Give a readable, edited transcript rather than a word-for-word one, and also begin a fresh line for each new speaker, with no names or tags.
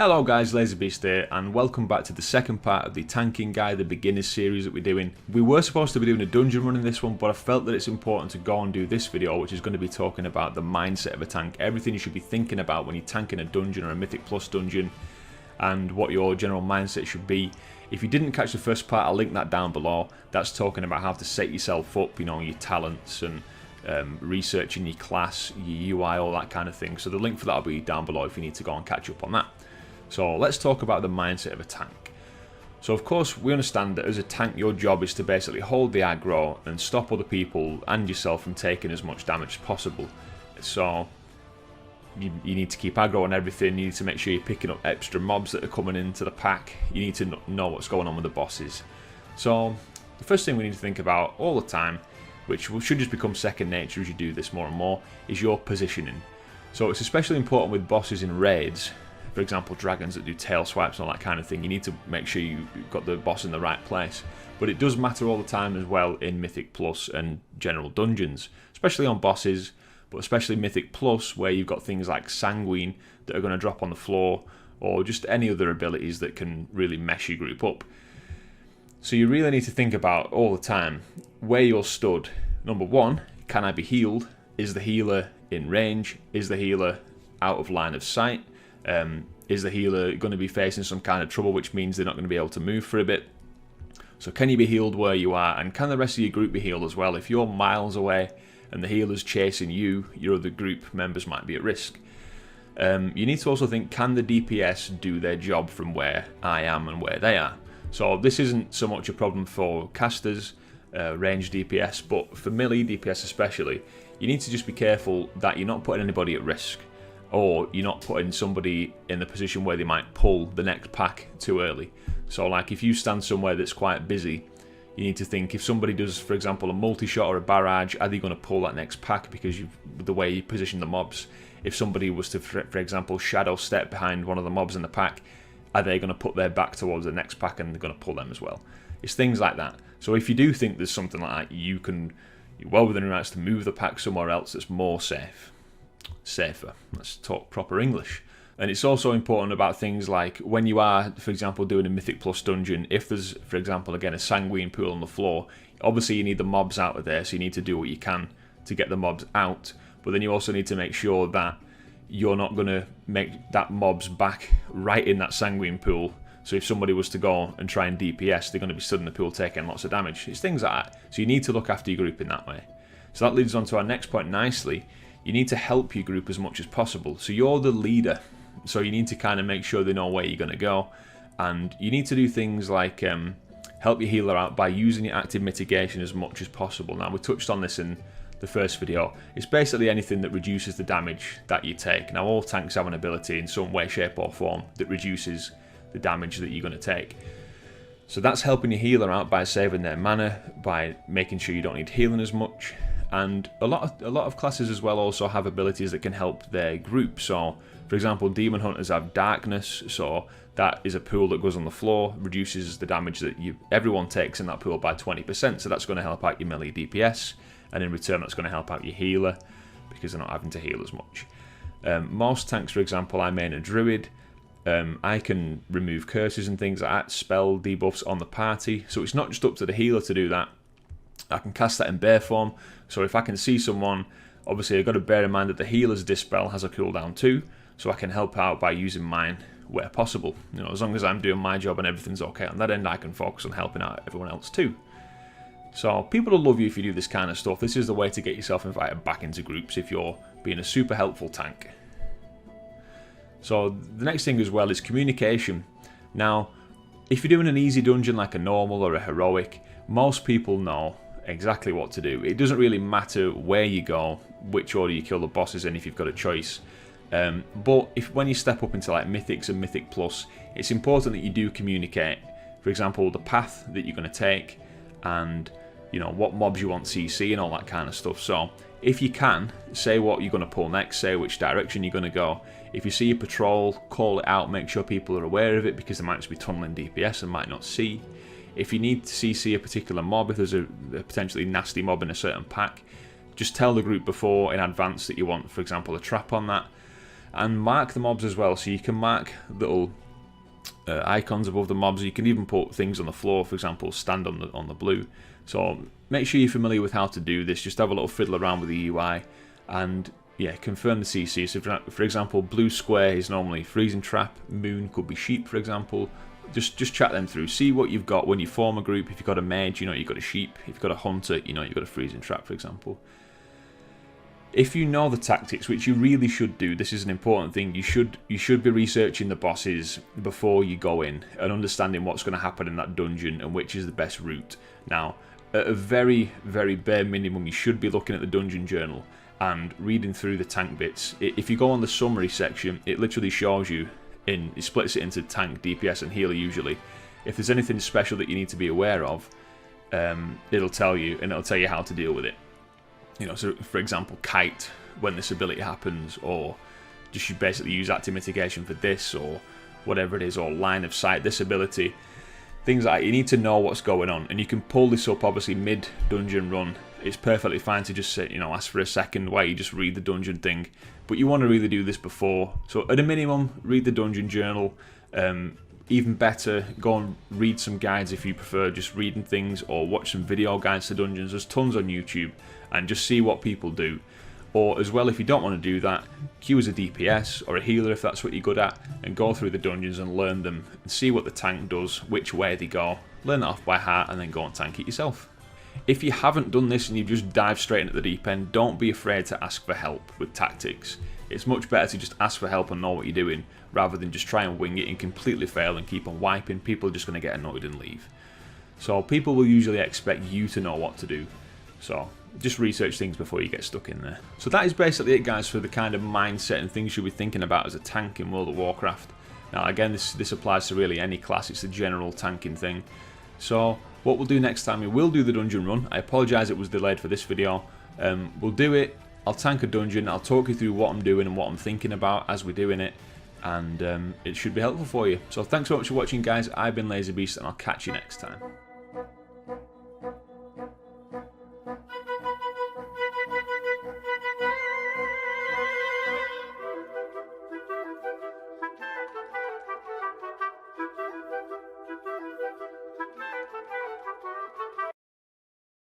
Hello guys, LaserBeast here, and welcome back to the second part of the tanking guide, the beginners series that we're doing. We were supposed to be doing a dungeon run in this one, but I felt that it's important to go and do this video, which is going to be talking about the mindset of a tank, everything you should be thinking about when you're tanking a dungeon or a Mythic Plus dungeon, and what your general mindset should be. If you didn't catch the first part, I'll link that down below. That's talking about how to set yourself up, you know, your talents and researching your class, your UI, all that kind of thing. So the link for that will be down below if you need to go and catch up on that. So let's talk about the mindset of a tank. So of course we understand that as a tank your job is to basically hold the aggro and stop other people and yourself from taking as much damage as possible. So you need to keep aggro on everything, you need to make sure you're picking up extra mobs that are coming into the pack, you need to know what's going on with the bosses. So the first thing we need to think about all the time, which should just become second nature as you do this more and more, is your positioning. So it's especially important with bosses in raids. For example, dragons that do tail swipes and all that kind of thing, you need to make sure you've got the boss in the right place. But it does matter all the time as well in Mythic Plus and general dungeons, especially on bosses, but especially Mythic Plus where you've got things like Sanguine that are going to drop on the floor, or just any other abilities that can really mess your group up. So you really need to think about all the time where you're stood. Number one, can I be healed? Is the healer in range? Is the healer out of line of sight? Is the healer going to be facing some kind of trouble, which means they're not going to be able to move for a bit? So can you be healed where you are, and can the rest of your group be healed as well? If you're miles away and the healer's chasing you, your other group members might be at risk. You need to also think, can the DPS do their job from where I am and where they are? So this isn't so much a problem for casters, range DPS, but for melee DPS especially, you need to just be careful that you're not putting anybody at risk, or you're not putting somebody in the position where they might pull the next pack too early. So like if you stand somewhere that's quite busy, you need to think, if somebody does, for example, a multi-shot or a barrage, are they going to pull that next pack because the way you position the mobs? If somebody was to, for example, shadow step behind one of the mobs in the pack, are they going to put their back towards the next pack and they're going to pull them as well? It's things like that. So if you do think there's something like that, you're well within your rights to move the pack somewhere else that's more safer. Let's talk proper English. And it's also important about things like when you are, for example, doing a Mythic Plus dungeon, if there's, for example, again, a Sanguine pool on the floor, obviously you need the mobs out of there, so you need to do what you can to get the mobs out, but then you also need to make sure that you're not going to make that mobs back right in that Sanguine pool. So if somebody was to go and try and DPS, they're going to be stood in the pool taking lots of damage. It's things like that. So you need to look after your group in that way. So that leads on to our next point nicely. You need to help your group as much as possible. So you're the leader, so you need to kind of make sure they know where you're going to go, and you need to do things like help your healer out by using your active mitigation as much as possible. Now we touched on this in the first video. It's basically anything that reduces the damage that you take. Now all tanks have an ability in some way, shape or form that reduces the damage that you're going to take. So that's helping your healer out by saving their mana, by making sure you don't need healing as much. And a lot of classes as well also have abilities that can help their group. So, for example, Demon Hunters have Darkness, so that is a pool that goes on the floor, reduces the damage that everyone takes in that pool by 20%, so that's going to help out your melee DPS, and in return that's going to help out your healer, because they're not having to heal as much. Most tanks, for example, I main a Druid. I can remove curses and things like that, spell debuffs on the party, so it's not just up to the healer to do that. I can cast that in bear form, so if I can see someone, obviously I've got to bear in mind that the healer's dispel has a cooldown too, so I can help out by using mine where possible. You know, as long as I'm doing my job and everything's okay on that end, I can focus on helping out everyone else too. So people will love you if you do this kind of stuff. This is the way to get yourself invited back into groups if you're being a super helpful tank. So the next thing as well is communication. Now, if you're doing an easy dungeon like a normal or a heroic, most people know exactly what to do. It doesn't really matter where you go, which order you kill the bosses in if you've got a choice. But when you step up into like Mythics and Mythic Plus, it's important that you do communicate. For example, the path that you're going to take, and you know what mobs you want CC and all that kind of stuff. So if you can, say what you're going to pull next, say which direction you're going to go. If you see a patrol, call it out, make sure people are aware of it, because they might just be tunneling DPS and might not see. If you need to CC a particular mob, if there's a potentially nasty mob in a certain pack, just tell the group before in advance that you want, for example, a trap on that. And mark the mobs as well, so you can mark little icons above the mobs. You can even put things on the floor, for example, stand on the blue. So make sure you're familiar with how to do this. Just have a little fiddle around with the UI, and yeah, confirm the CC. So for example, blue square is normally freezing trap, moon could be sheep, for example. Just chat them through. See what you've got when you form a group. If you've got a mage, you know you've got a sheep. If you've got a hunter, you know you've got a freezing trap, for example. If you know the tactics, which you really should do, this is an important thing. You should be researching the bosses before you go in and understanding what's going to happen in that dungeon and which is the best route. Now, at a very, very bare minimum, you should be looking at the dungeon journal and reading through the tank bits. If you go on the summary section, it literally shows you it splits it into tank, DPS, and healer usually. If there's anything special that you need to be aware of, it'll tell you, and it'll tell you how to deal with it. You know, so for example, kite when this ability happens, or just you basically use active mitigation for this, or whatever it is, or line of sight this ability. Things like that. You need to know what's going on, and you can pull this up obviously mid dungeon run. It's perfectly fine to just say, you know, ask for a second while you just read the dungeon thing, but you want to really do this before. So at a minimum, read the dungeon journal. Even better, go and read some guides if you prefer just reading things, or watch some video guides to dungeons. There's tons on YouTube, and just see what people do. Or as well, if you don't want to do that, queue as a DPS or a healer if that's what you're good at, and go through the dungeons and learn them and see what the tank does, which way they go, learn that off by heart, and then go and tank it yourself. If you haven't done this and you've just dived straight into the deep end, don't be afraid to ask for help with tactics. It's much better to just ask for help and know what you're doing, rather than just try and wing it and completely fail and keep on wiping. People are just going to get annoyed and leave. So people will usually expect you to know what to do. So just research things before you get stuck in there. So that is basically it, guys, for the kind of mindset and things you'll be thinking about as a tank in World of Warcraft. Now again, this applies to really any class. It's the general tanking thing. So what we'll do next time, we will do the dungeon run. I apologise it was delayed for this video. We'll do it. I'll tank a dungeon. I'll talk you through what I'm doing and what I'm thinking about as we're doing it. And it should be helpful for you. So thanks so much for watching, guys. I've been LaserBeast, and I'll catch you next time.